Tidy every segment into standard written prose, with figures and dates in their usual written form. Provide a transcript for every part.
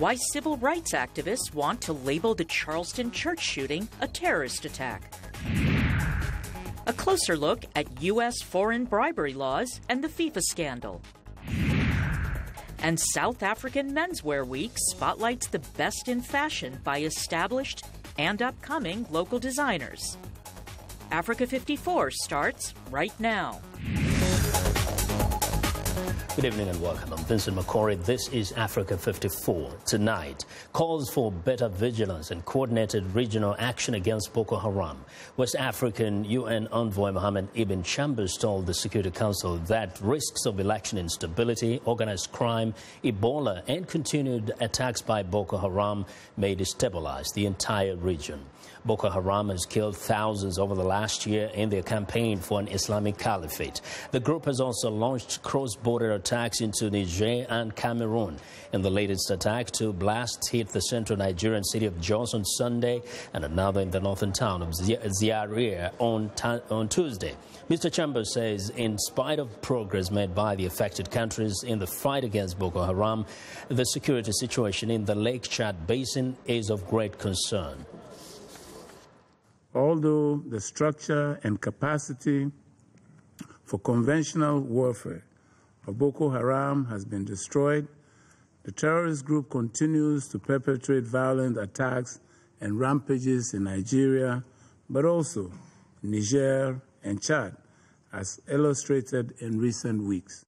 Why civil rights activists want to label the Charleston church shooting a terrorist attack. A closer look at U.S. foreign bribery laws and the FIFA scandal. And South African Menswear Week spotlights the best in fashion by established and upcoming local designers. Africa 54 starts right now. Good evening and welcome. I'm Vincent Makori. This is Africa 54. Tonight, calls for better vigilance and coordinated regional action against Boko Haram. West African UN envoy Mohammed Ibn Chambers told the Security Council that risks of election instability, organized crime, Ebola, and continued attacks by Boko Haram may destabilize the entire region. Boko Haram has killed thousands over the last year in their campaign for an Islamic caliphate. The group has also launched cross-border attacks into Niger and Cameroon. In the latest attack, 2 blasts hit the central Nigerian city of Jos on Sunday and another in the northern town of Zaire on Tuesday. Mr. Chambers says in spite of progress made by the affected countries in the fight against Boko Haram, the security situation in the Lake Chad Basin is of great concern. Although the structure and capacity for conventional warfare of Boko Haram has been destroyed, the terrorist group continues to perpetrate violent attacks and rampages in Nigeria, but also Niger and Chad, as illustrated in recent weeks.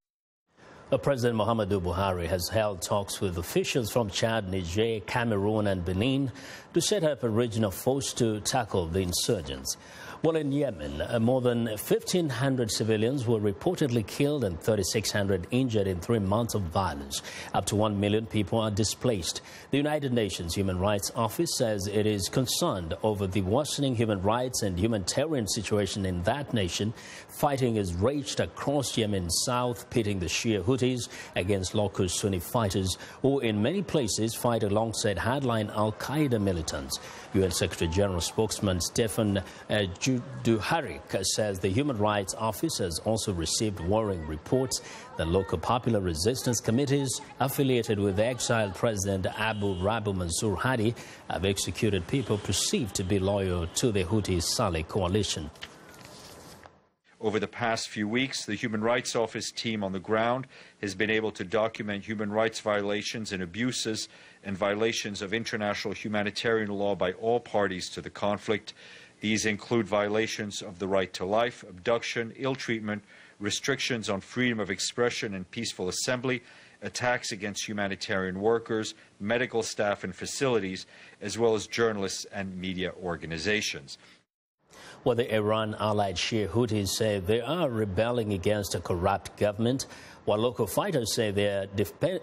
President Muhammadu Buhari has held talks with officials from Chad, Niger, Cameroon and Benin to set up a regional force to tackle the insurgents. Well, in Yemen, more than 1,500 civilians were reportedly killed and 3,600 injured in 3 months of violence. Up to 1 million people are displaced. The United Nations Human Rights Office says it is concerned over the worsening human rights and humanitarian situation in that nation. Fighting has raged across Yemen's south, pitting the Shia Houthis against local Sunni fighters, who in many places fight alongside hardline al-Qaeda militants. UN Secretary General spokesman Stefan Dujarric says the Human Rights Office has also received worrying reports that local popular resistance committees affiliated with exiled President Abu Rabu Mansour Hadi have executed people perceived to be loyal to the Houthi Saleh coalition. Over the past few weeks, the Human Rights Office team on the ground has been able to document human rights violations and abuses and violations of international humanitarian law by all parties to the conflict. These include violations of the right to life, abduction, ill treatment, restrictions on freedom of expression and peaceful assembly, attacks against humanitarian workers, medical staff and facilities, as well as journalists and media organizations. Well, the Iran-allied Shia Houthis say they are rebelling against a corrupt government, while local fighters say they are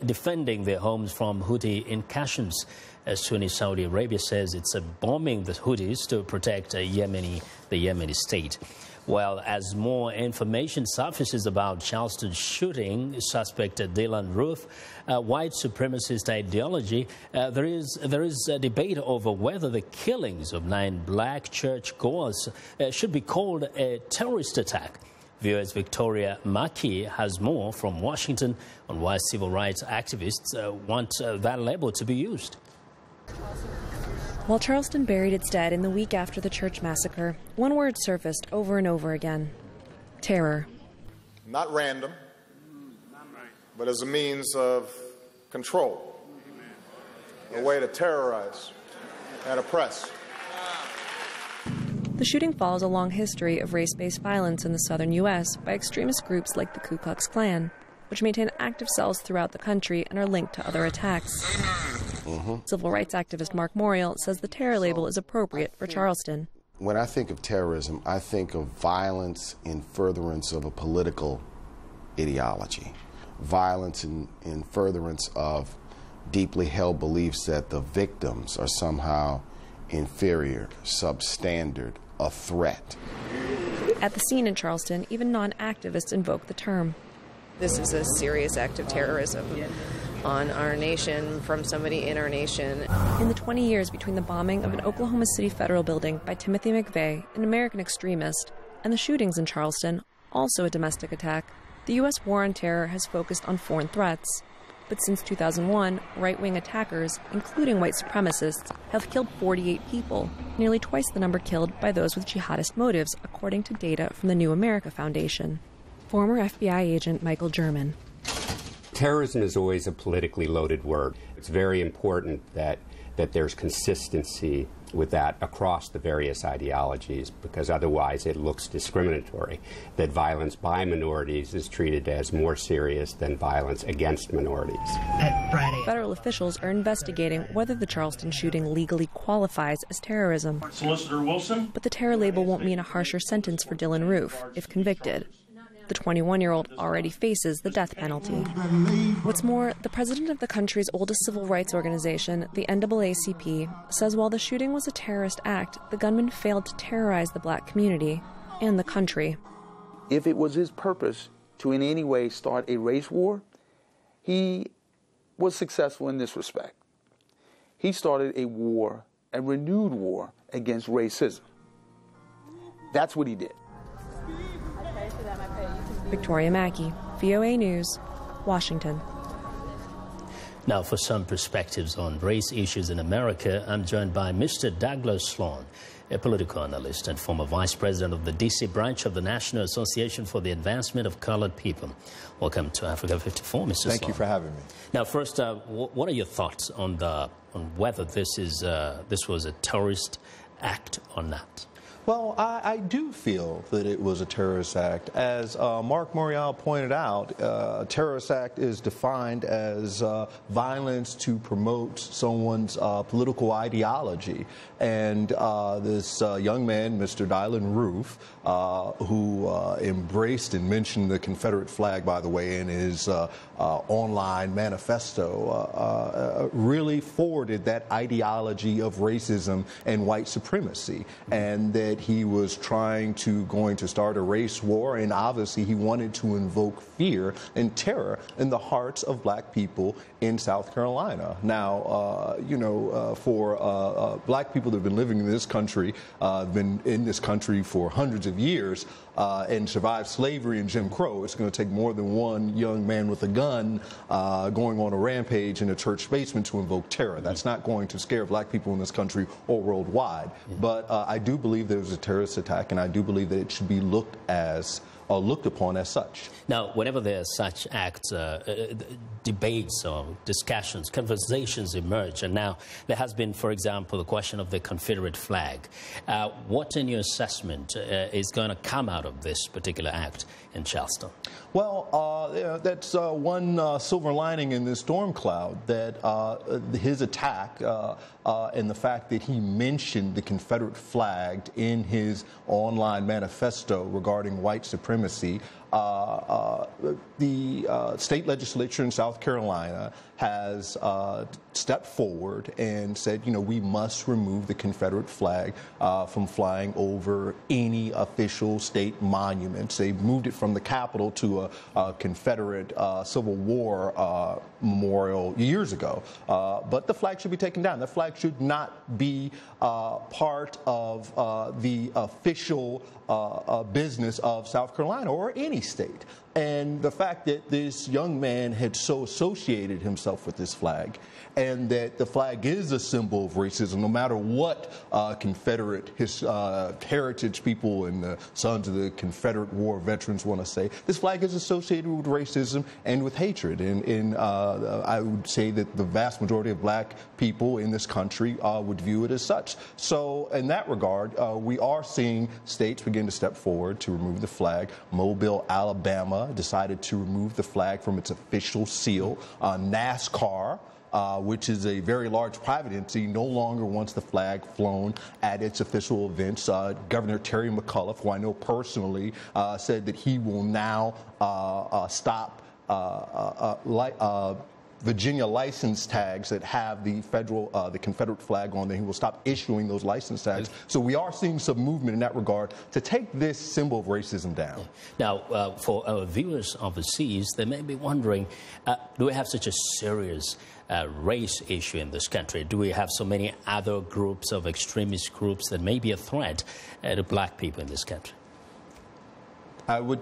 defending their homes from Houthi incursions. As Sunni Saudi Arabia says it's bombing the Houthis to protect the Yemeni state. Well, as more information surfaces about Charleston shooting, suspect Dylan Roof, white supremacist ideology, there is a debate over whether the killings of 9 black churchgoers should be called a terrorist attack. VOA's Victoria Maki has more from Washington on why civil rights activists want that label to be used. While Charleston buried its dead in the week after the church massacre, one word surfaced over and over again: terror. Not random, but as a means of control, a way to terrorize and oppress. The shooting follows a long history of race-based violence in the southern U.S. by extremist groups like the Ku Klux Klan, which maintain active cells throughout the country and are linked to other attacks. Civil rights activist Mark Morial says the terror label is appropriate for Charleston. When I think of terrorism, I think of violence in furtherance of a political ideology, violence in furtherance of deeply held beliefs that the victims are somehow inferior, substandard, a threat. At the scene in Charleston, even non-activists invoke the term. This is a serious act of terrorism on our nation from somebody in our nation. In the 20 years between the bombing of an Oklahoma City federal building by Timothy McVeigh, an American extremist, and the shootings in Charleston, also a domestic attack, the U.S. war on terror has focused on foreign threats. But since 2001, right-wing attackers, including white supremacists, have killed 48 people, nearly twice the number killed by those with jihadist motives, according to data from the New America Foundation. Former FBI agent Michael German. Terrorism is always a politically loaded word. It's very important that there's consistency with that across the various ideologies, because otherwise it looks discriminatory, that violence by minorities is treated as more serious than violence against minorities. Federal officials are investigating whether the Charleston shooting legally qualifies as terrorism. Solicitor Wilson? But the terror label won't mean a harsher sentence for Dylan Roof, if convicted. The 21-year-old already faces the death penalty. What's more, the president of the country's oldest civil rights organization, the NAACP, says while the shooting was a terrorist act, the gunman failed to terrorize the black community and the country. If it was his purpose to in any way start a race war, he was successful in this respect. He started a war, a renewed war against racism. That's what he did. Victoria Mackey, VOA News, Washington. Now, for some perspectives on race issues in America, I'm joined by Mr. Douglas Sloan, a political analyst and former vice president of the D.C. branch of the National Association for the Advancement of Colored People. Welcome to Africa 54, Mr. Sloan. Thank you for having me. Now, first, what are your thoughts on whether this was a terrorist act or not? Well, I do feel that it was a terrorist act. As Mark Morial pointed out, a terrorist act is defined as violence to promote someone's political ideology. And this young man, Mr. Dylan Roof, who embraced and mentioned the Confederate flag, by the way, in his online manifesto, really forwarded that ideology of racism and white supremacy. And that he was going to start a race war, and obviously he wanted to invoke fear and terror in the hearts of black people in South Carolina. Now, for black people that have been living in this country, been in this country for hundreds of years, and survived slavery and Jim Crow, it's going to take more than one young man with a gun going on a rampage in a church basement to invoke terror. That's not going to scare black people in this country or worldwide. But I do believe there was a terrorist attack, and I do believe that it should be looked upon as such. Now, whenever there are such acts, debates or discussions, conversations emerge, and now there has been, for example, the question of the Confederate flag. What, in your assessment, is going to come out of this particular act in Charleston? Well, that's one silver lining in this storm cloud, that his attack and the fact that he mentioned the Confederate flag in his online manifesto regarding white supremacy. The state legislature in South Carolina has stepped forward and said, we must remove the Confederate flag from flying over any official state monuments. They moved it from the Capitol to a Confederate Civil War memorial years ago. But the flag should be taken down. The flag should not be part of the official business of South Carolina or any state. And the fact that this young man had so associated himself with this flag, and that the flag is a symbol of racism, no matter what Confederate heritage people and the sons of the Confederate War veterans want to say, this flag is associated with racism and with hatred. And I would say that the vast majority of black people in this country would view it as such. So in that regard, we are seeing states begin to step forward to remove the flag. Mobile, Alabama decided to remove the flag from its official seal. NASCAR, which is a very large private entity, no longer wants the flag flown at its official events. Governor Terry McAuliffe, who I know personally, said that he will now stop Virginia license tags that have the Confederate flag on them. He will stop issuing those license tags. So we are seeing some movement in that regard to take this symbol of racism down. Now, for our viewers overseas, they may be wondering, do we have such a serious race issue in this country? Do we have so many other groups of extremist groups that may be a threat to black people in this country? I would,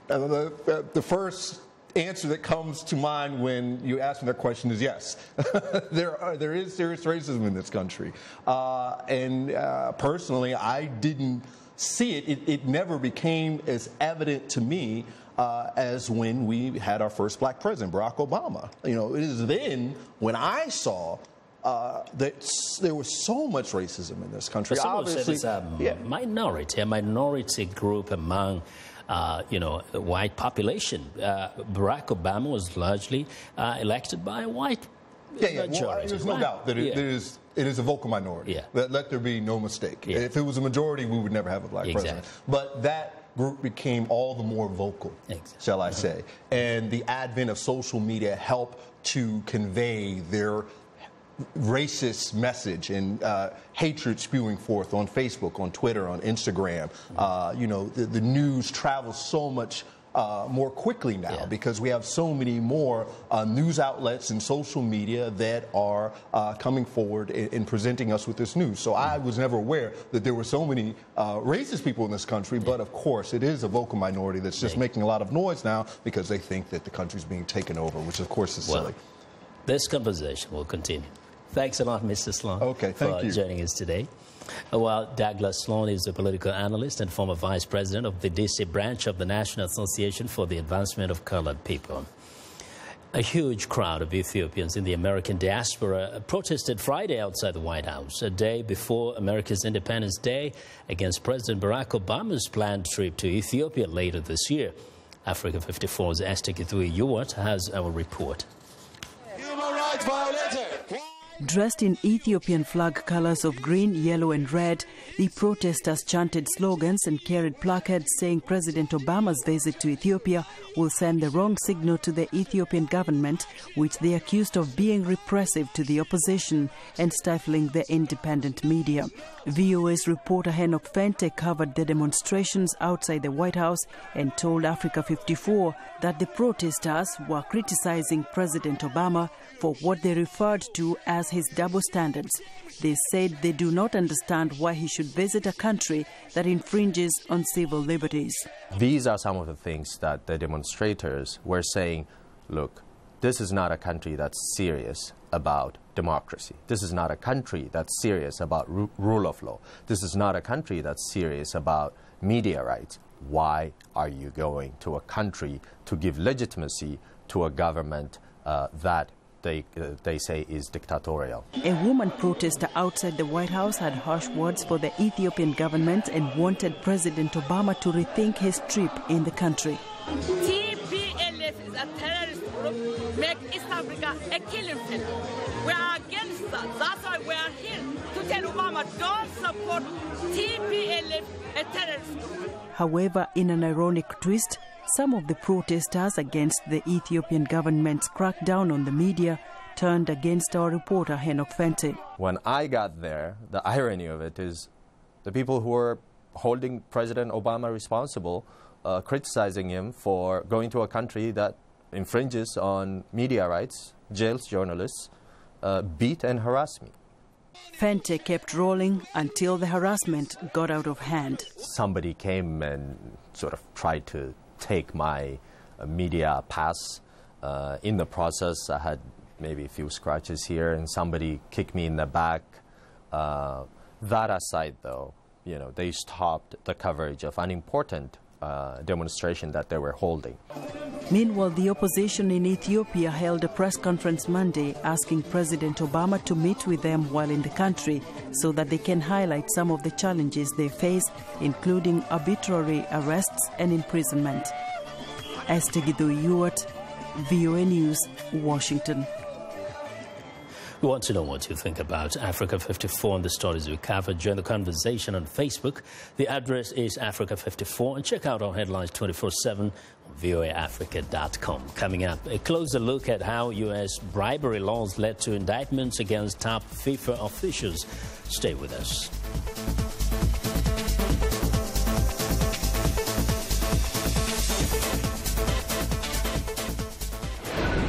the first answer that comes to mind when you ask me that question is yes. There is serious racism in this country. Personally, I didn't see it. It never became as evident to me as when we had our first black president, Barack Obama. You know, it is then when I saw that there was so much racism in this country. But someone said it's a minority group among the white population. Barack Obama was largely elected by a white majority. Well, there's no doubt that it is a vocal minority. Yeah. Let there be no mistake. Yeah. If it was a majority, we would never have a black president. But that group became all the more vocal, shall I say. And the advent of social media helped to convey their racist message and hatred spewing forth on Facebook, on Twitter, on Instagram. The news travels so much more quickly now because we have so many more news outlets and social media that are coming forward and presenting us with this news. So I was never aware that there were so many racist people in this country, but of course it is a vocal minority that's just making a lot of noise now because they think that the country's being taken over, which of course is silly. This conversation will continue. Thanks a lot, Mr. Sloan, for joining us today. Well, Douglas Sloan is a political analyst and former vice president of the D.C. branch of the National Association for the Advancement of Colored People. A huge crowd of Ethiopians in the American diaspora protested Friday outside the White House, a day before America's Independence Day, against President Barack Obama's planned trip to Ethiopia later this year. Africa 54's Esther Githui-Ewart has our report. Human rights violator! Dressed in Ethiopian flag colors of green, yellow and red, the protesters chanted slogans and carried placards saying President Obama's visit to Ethiopia will send the wrong signal to the Ethiopian government, which they accused of being repressive to the opposition and stifling the independent media. VOA's reporter Henok Fente covered the demonstrations outside the White House and told Africa 54 that the protesters were criticizing President Obama for what they referred to as his double standards. They said they do not understand why he should visit a country that infringes on civil liberties. These are some of the things that the demonstrators were saying, look, this is not a country that's serious about democracy. This is not a country that's serious about rule of law. This is not a country that's serious about media rights. Why are you going to a country to give legitimacy to a government that they say is dictatorial? A woman protester outside the White House had harsh words for the Ethiopian government and wanted President Obama to rethink his trip in the country. TPLF is a terrorist group, make East Africa a killing field. We are against that. That's why we are here to tell Obama, don't support TPLF, a terrorist group. However, in an ironic twist, some of the protesters against the Ethiopian government's crackdown on the media turned against our reporter Henok Fente. When I got there, the irony of it is the people who were holding President Obama responsible, criticizing him for going to a country that infringes on media rights, jails journalists, beat and harass me. Fente kept rolling until the harassment got out of hand. Somebody came and sort of tried to take my media pass. In the process, I had maybe a few scratches here, and somebody kicked me in the back. That aside, though, they stopped the coverage of an important demonstration that they were holding. Meanwhile, the opposition in Ethiopia held a press conference Monday asking President Obama to meet with them while in the country so that they can highlight some of the challenges they face, including arbitrary arrests and imprisonment. Esther Githui-Ewart, VOA News, Washington. We want to know what you think about Africa 54 and the stories we covered. Join the conversation on Facebook. The address is Africa 54, and check out our headlines 24/7 on voaafrica.com. Coming up, a closer look at how U.S. bribery laws led to indictments against top FIFA officials. Stay with us.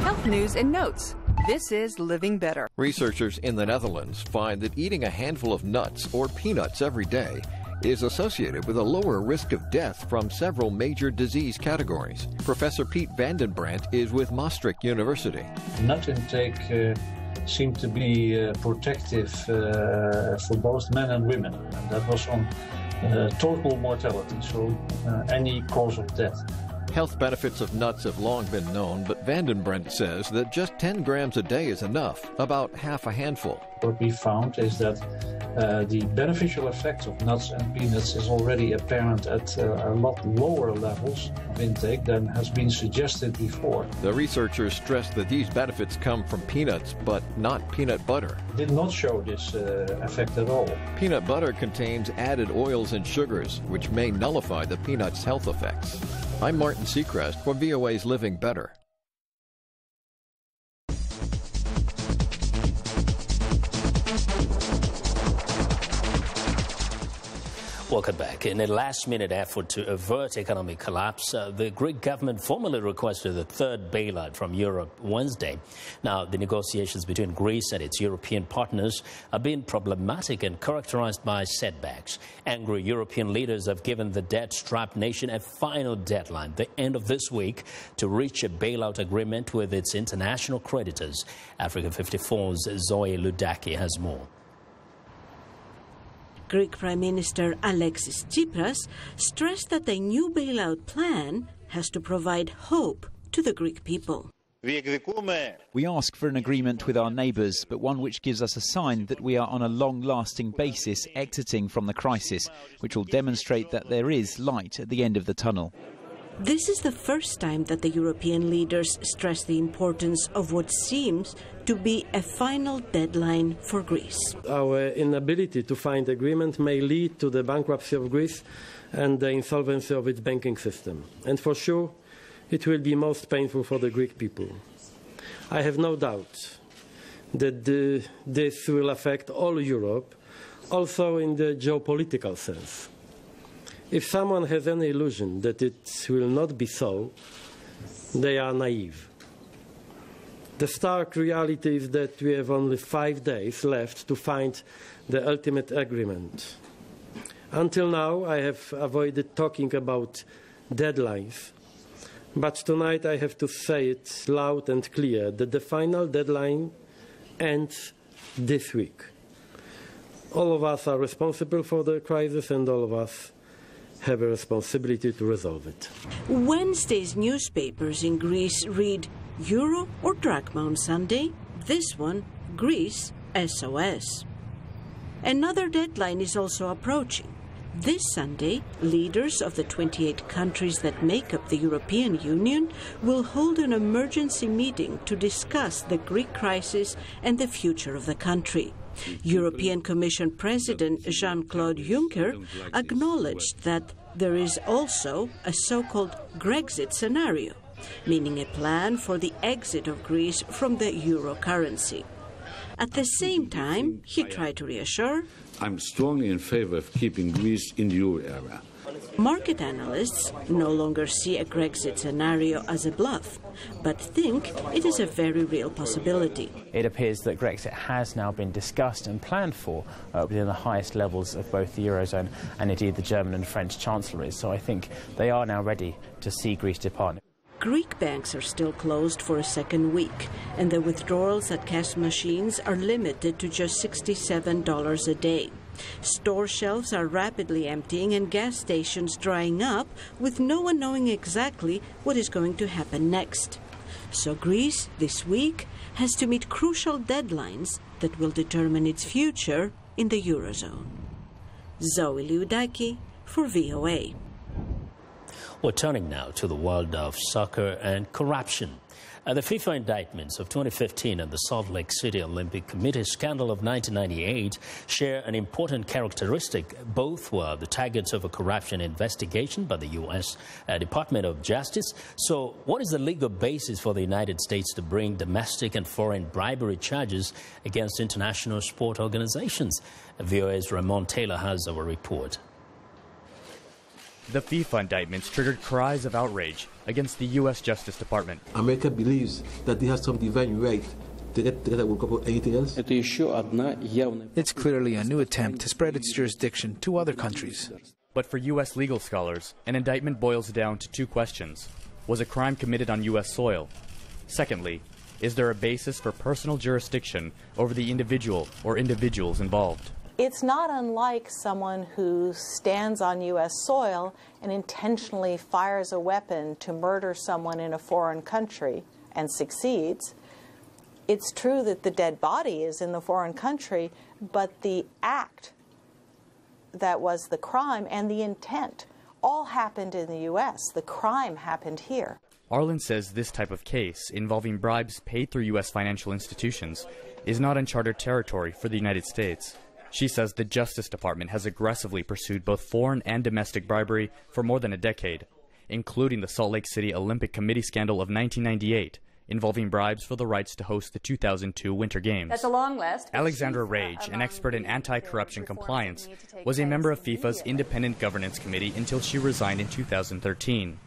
Health news and notes. This is Living Better. Researchers in the Netherlands find that eating a handful of nuts or peanuts every day is associated with a lower risk of death from several major disease categories. Professor Piet Vandenbrandt is with Maastricht University. Nut intake seemed to be protective for both men and women, and that was on total mortality, so any cause of death. Health benefits of nuts have long been known, but Vandenbrandt says that just 10 grams a day is enough, about half a handful. What we found is that the beneficial effects of nuts and peanuts is already apparent at a lot lower levels of intake than has been suggested before. The researchers stress that these benefits come from peanuts, but not peanut butter. Did not show this effect at all. Peanut butter contains added oils and sugars, which may nullify the peanut's health effects. I'm Martin Seacrest for VOA's Living Better. Welcome back. In a last-minute effort to avert economic collapse, the Greek government formally requested a third bailout from Europe Wednesday. Now, the negotiations between Greece and its European partners have been problematic and characterized by setbacks. Angry European leaders have given the debt-strapped nation a final deadline, the end of this week, to reach a bailout agreement with its international creditors. Africa 54's Zoe Ludaki has more. Greek Prime Minister Alexis Tsipras stressed that a new bailout plan has to provide hope to the Greek people. We ask for an agreement with our neighbours, but one which gives us a sign that we are on a long-lasting basis exiting from the crisis, which will demonstrate that there is light at the end of the tunnel. This is the first time that the European leaders stress the importance of what seems to be a final deadline for Greece. Our inability to find agreement may lead to the bankruptcy of Greece and the insolvency of its banking system. And for sure, it will be most painful for the Greek people. I have no doubt that this will affect all Europe, also in the geopolitical sense. If someone has any illusion that it will not be so, they are naive. The stark reality is that we have only 5 days left to find the ultimate agreement. Until now, I have avoided talking about deadlines, but tonight I have to say it loud and clear that the final deadline ends this week. All of us are responsible for the crisis, and all of us have a responsibility to resolve it. Wednesday's newspapers in Greece read Euro or Drachma on Sunday. This one, Greece SOS. Another deadline is also approaching. This Sunday, leaders of the 28 countries that make up the European Union will hold an emergency meeting to discuss the Greek crisis and the future of the country. European Commission President Jean-Claude Juncker acknowledged that there is also a so-called Grexit scenario, meaning a plan for the exit of Greece from the euro currency. At the same time, he tried to reassure, I'm strongly in favor of keeping Greece in the euro area. Market analysts no longer see a Grexit scenario as a bluff, but think it is a very real possibility. It appears that Grexit has now been discussed and planned for within the highest levels of both the Eurozone and indeed the German and French chancelleries. So I think they are now ready to see Greece depart. Greek banks are still closed for a second week, and the withdrawals at cash machines are limited to just $67 a day. Store shelves are rapidly emptying and gas stations drying up, with no one knowing exactly what is going to happen next. So Greece, this week, has to meet crucial deadlines that will determine its future in the Eurozone. Zoe Liudaki for VOA. We're turning now to the world of soccer and corruption. The FIFA indictments of 2015 and the Salt Lake City Olympic Committee scandal of 1998 share an important characteristic. Both were the targets of a corruption investigation by the U.S. Department of Justice. So what is the legal basis for the United States to bring domestic and foreign bribery charges against international sport organizations? VOA's Ramon Taylor has our report. The FIFA indictments triggered cries of outrage against the U.S. Justice Department. America believes that they have some divine right It's clearly a new attempt to spread its jurisdiction to other countries. But for U.S. legal scholars, an indictment boils down to two questions. Was a crime committed on U.S. soil? Secondly, is there a basis for personal jurisdiction over the individual or individuals involved? It's not unlike someone who stands on U.S. soil and intentionally fires a weapon to murder someone in a foreign country and succeeds. It's true that the dead body is in the foreign country, but the act that was the crime and the intent all happened in the U.S. The crime happened here. Arlen says this type of case, involving bribes paid through U.S. financial institutions, is not uncharted territory for the United States. She says the Justice Department has aggressively pursued both foreign and domestic bribery for more than a decade, including the Salt Lake City Olympic Committee scandal of 1998, involving bribes for the rights to host the 2002 Winter Games. That's a long list. Alexandra Rage, an expert in anti-corruption compliance, was a member of FIFA's Independent Governance Committee until she resigned in 2013.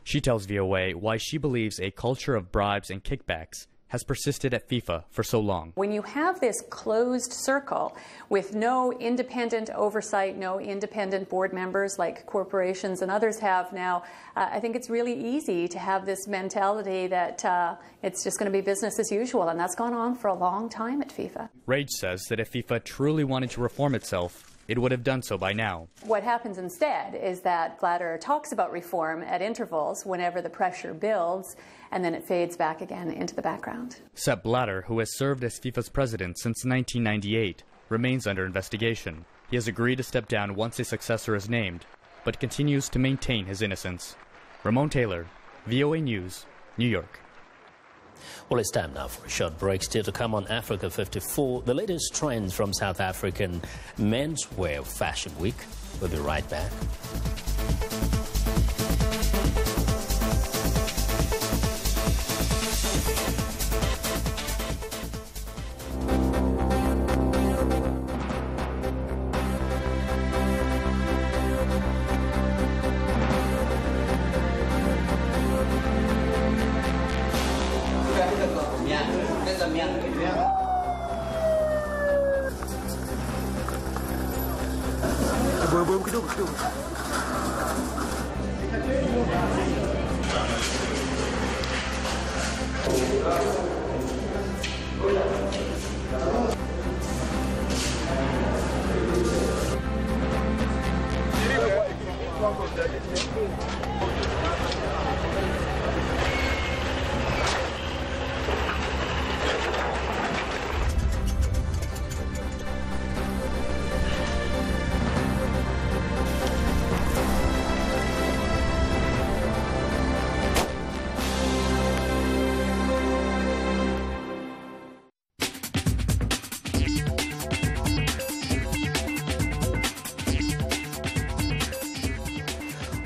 She tells VOA why she believes a culture of bribes and kickbacks has persisted at FIFA for so long. When you have this closed circle with no independent oversight, no independent board members like corporations and others have now, I think it's really easy to have this mentality that it's just going to be business as usual, and that's gone on for a long time at FIFA. Rage says that if FIFA truly wanted to reform itself, it would have done so by now. What happens instead is that Blatter talks about reform at intervals whenever the pressure builds, and then it fades back again into the background. Sepp Blatter, who has served as FIFA's president since 1998, remains under investigation. He has agreed to step down once a successor is named, but continues to maintain his innocence. Ramon Taylor, VOA News, New York. Well, it's time now for a short break. Still to come on Africa 54, the latest trends from South African menswear fashion week. We'll be right back.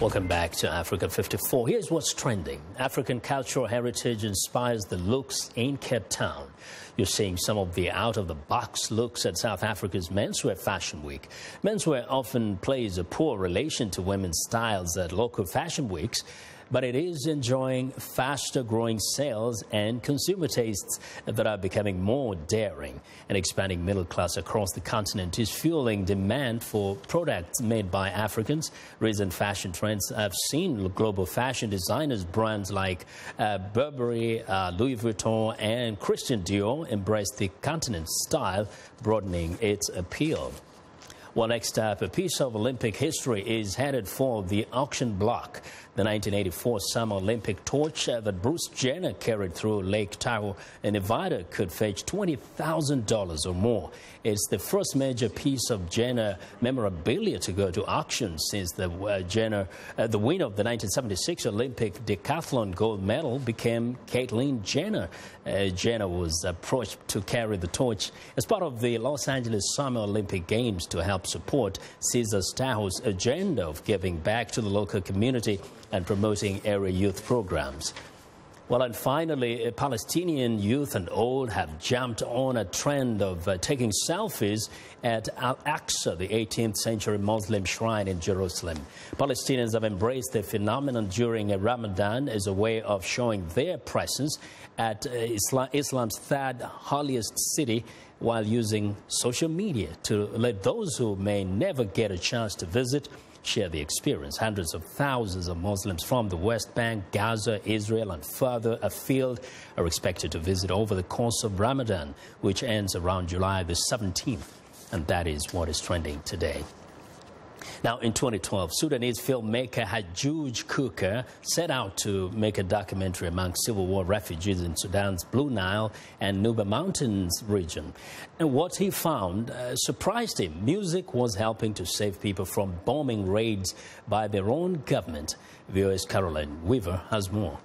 Welcome back to Africa 54. Here's what's trending. African cultural heritage inspires the looks in Cape Town. You're seeing some of the out-of-the-box looks at South Africa's Menswear Fashion Week. Menswear often plays a poor relation to women's styles at local fashion weeks, but it is enjoying faster-growing sales and consumer tastes that are becoming more daring. An expanding middle class across the continent is fueling demand for products made by Africans. Recent fashion trends have seen global fashion designers, brands like Burberry, Louis Vuitton, and Christian Dior embrace the continent's style, broadening its appeal. Well, next up, a piece of Olympic history is headed for the auction block. The 1984 Summer Olympic torch that Bruce Jenner carried through Lake Tahoe in Nevada could fetch $20,000 or more. It's the first major piece of Jenner memorabilia to go to auction since the winner of the 1976 Olympic decathlon gold medal became Caitlyn Jenner. Jenner was approached to carry the torch as part of the Los Angeles Summer Olympic Games to help support Caesars Tahoe's agenda of giving back to the local community and promoting area youth programs. Well, and finally, Palestinian youth and old have jumped on a trend of taking selfies at Al-Aqsa, the 18th century Muslim shrine in Jerusalem. Palestinians have embraced the phenomenon during Ramadan as a way of showing their presence at Islam's third holiest city, while using social media to let those who may never get a chance to visit share the experience. Hundreds of thousands of Muslims from the West Bank, Gaza, Israel, and further afield are expected to visit over the course of Ramadan, which ends around July the 17th. And that is what is trending today. Now, in 2012, Sudanese filmmaker Hajuj Kuka set out to make a documentary among Civil War refugees in Sudan's Blue Nile and Nuba Mountains region. And what he found surprised him. Music was helping to save people from bombing raids by their own government. VOA's Caroline Weaver has more.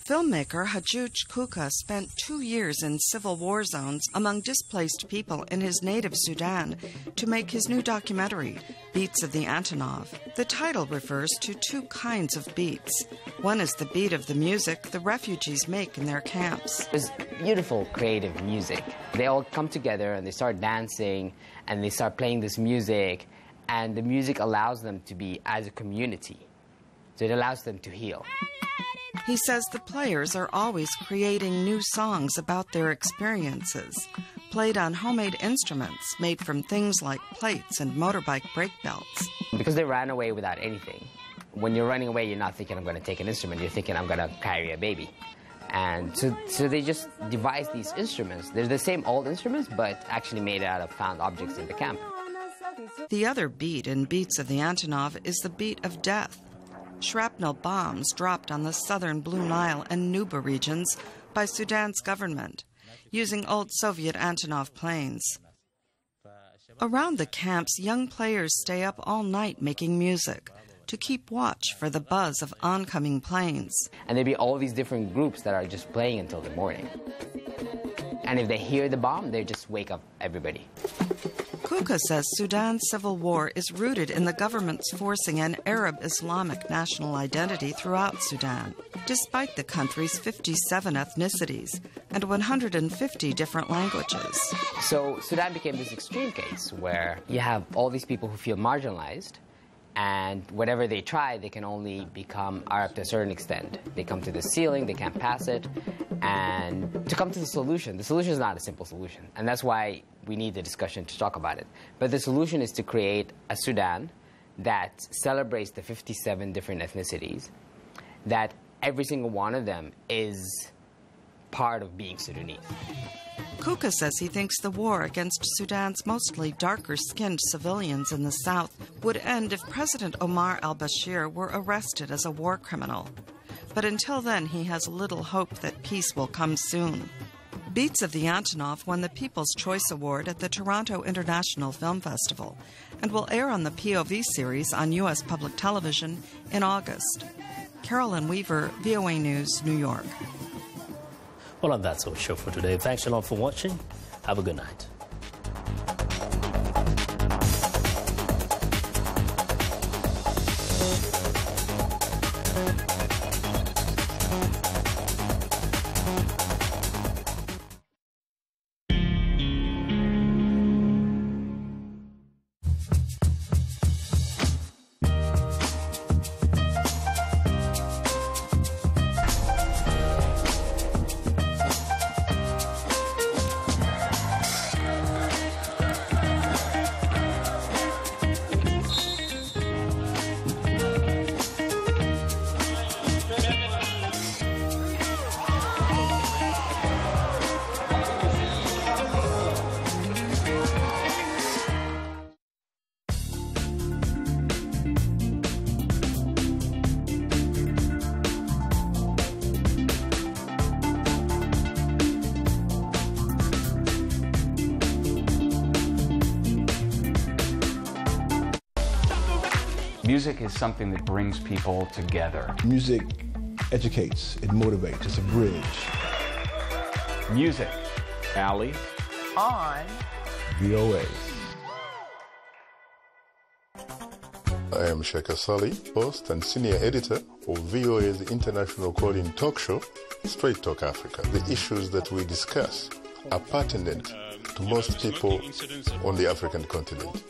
Filmmaker Hajuj Kuka spent 2 years in civil war zones among displaced people in his native Sudan to make his new documentary, Beats of the Antonov. The title refers to two kinds of beats. One is the beat of the music the refugees make in their camps. It's beautiful, creative music. They all come together and they start dancing and they start playing this music, and the music allows them to be as a community. So it allows them to heal. He says the players are always creating new songs about their experiences, played on homemade instruments made from things like plates and motorbike brake belts. Because they ran away without anything. When you're running away, you're not thinking, I'm going to take an instrument. You're thinking, I'm going to carry a baby. And so they just devised these instruments. They're the same old instruments, but actually made out of found objects in the camp. The other beat in Beats of the Antonov is the beat of death. Shrapnel bombs dropped on the southern Blue Nile and Nuba regions by Sudan's government, using old Soviet Antonov planes. Around the camps, young players stay up all night making music to keep watch for the buzz of oncoming planes. And there'd be all these different groups that are just playing until the morning. And if they hear the bomb, they just wake up everybody. Kuka says Sudan's civil war is rooted in the government's forcing an Arab Islamic national identity throughout Sudan, despite the country's 57 ethnicities and 150 different languages. So Sudan became this extreme case where you have all these people who feel marginalized, and whatever they try, they can only become Arab to a certain extent. They come to the ceiling, they can't pass it, and to come to the solution is not a simple solution, and that's why we need the discussion to talk about it. But the solution is to create a Sudan that celebrates the 57 different ethnicities, that every single one of them is part of being Sudanese. Kuka says he thinks the war against Sudan's mostly darker-skinned civilians in the south would end if President Omar al-Bashir were arrested as a war criminal. But until then, he has little hope that peace will come soon. Beats of the Antonov won the People's Choice Award at the Toronto International Film Festival and will air on the POV series on U.S. public television in August. Carolyn Weaver, VOA News, New York. Well, and that's our show for today. Thanks a lot for watching. Have a good night. Music is something that brings people together. Music educates, it motivates, it's a bridge. Music. Allie. On VOA. I am Sheikh Asali, host and senior editor of VOA's international call-in talk show, Straight Talk Africa. The issues that we discuss are pertinent to most people on the African continent.